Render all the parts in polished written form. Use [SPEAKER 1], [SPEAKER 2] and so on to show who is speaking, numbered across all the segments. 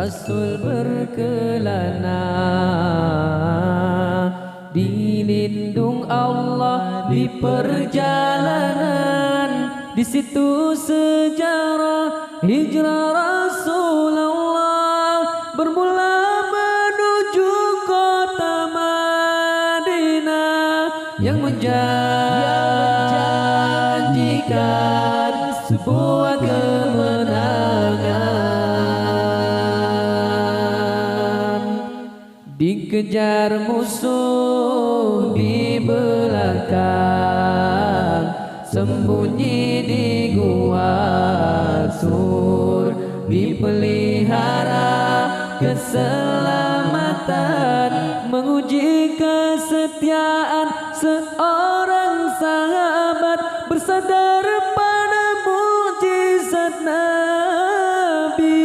[SPEAKER 1] Rasul berkelana, dilindung Allah di perjalanan. Di situ sejarah hijrah Rasulullah bermula menuju kota Madinah yang menjanjikan sebuah kemenangan. Dikejar musuh di belakang, sembunyi di gua Sur, dipelihara keselamatan, menguji kesetiaan seorang sahabat, bersandar pada mukjizat Nabi.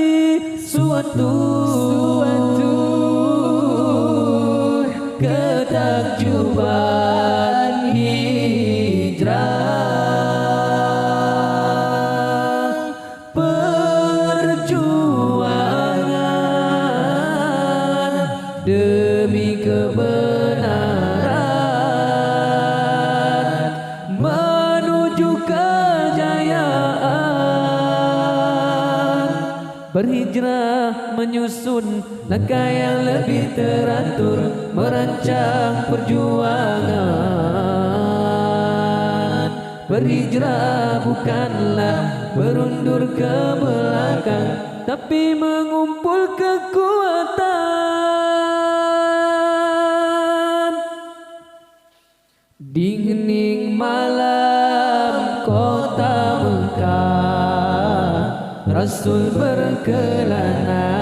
[SPEAKER 1] Suatu ketakjuban hijrah, perjuangan demi kebenaran, menuju kejayaan. Berhijrah menyusun langkah yang lebih teratur, merancang perjuangan. Berhijrah bukanlah berundur ke belakang, tapi mengumpul kekuatan. Di hening malam kota Mekah, Rasul berkelana,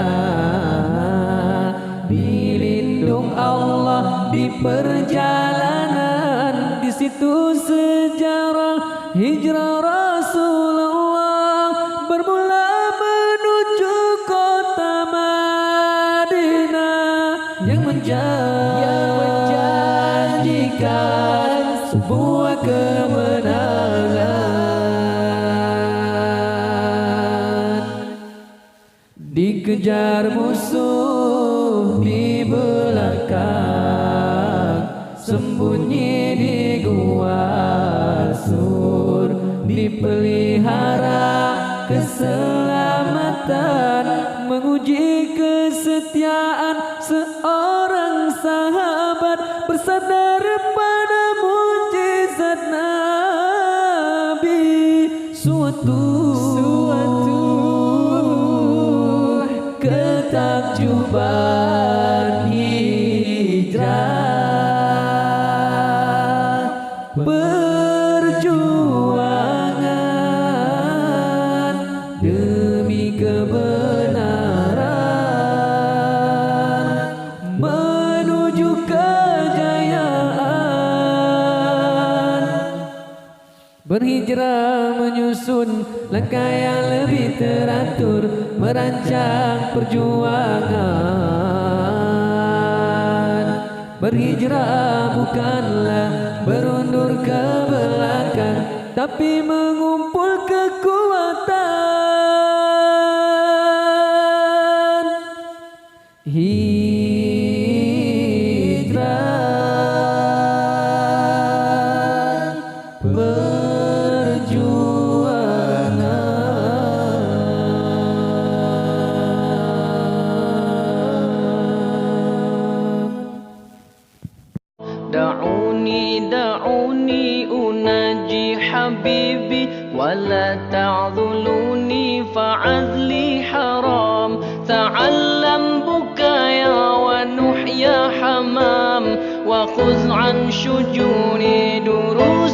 [SPEAKER 1] dilindung Allah di perjalanan. Di situ sejarah hijrah Rasulullah bermula menuju kota Madinah yang menjanjikan sebuah kemenangan. Dikejar musuh di belakang, sembunyi di gua Sur, dipelihara keselamatan, menguji kesetiaan seorang sahabat, bersandar pada mukjizat Nabi. Suatu ketakjuban hijrah, perjuangan demi kebenaran, menuju kejayaan. Berhijrah menyusun langkah yang lebih teratur, merancang perjuangan. Berhijrah bukanlah berundur ke belakang, tapi mengumpul kekuatan. Hijrah,
[SPEAKER 2] دعوني أناجي حبيبي ولا تعذلوني فعذلي حرام. تعلم بكايا ونحيا حمام وخذ عن شجوني دروس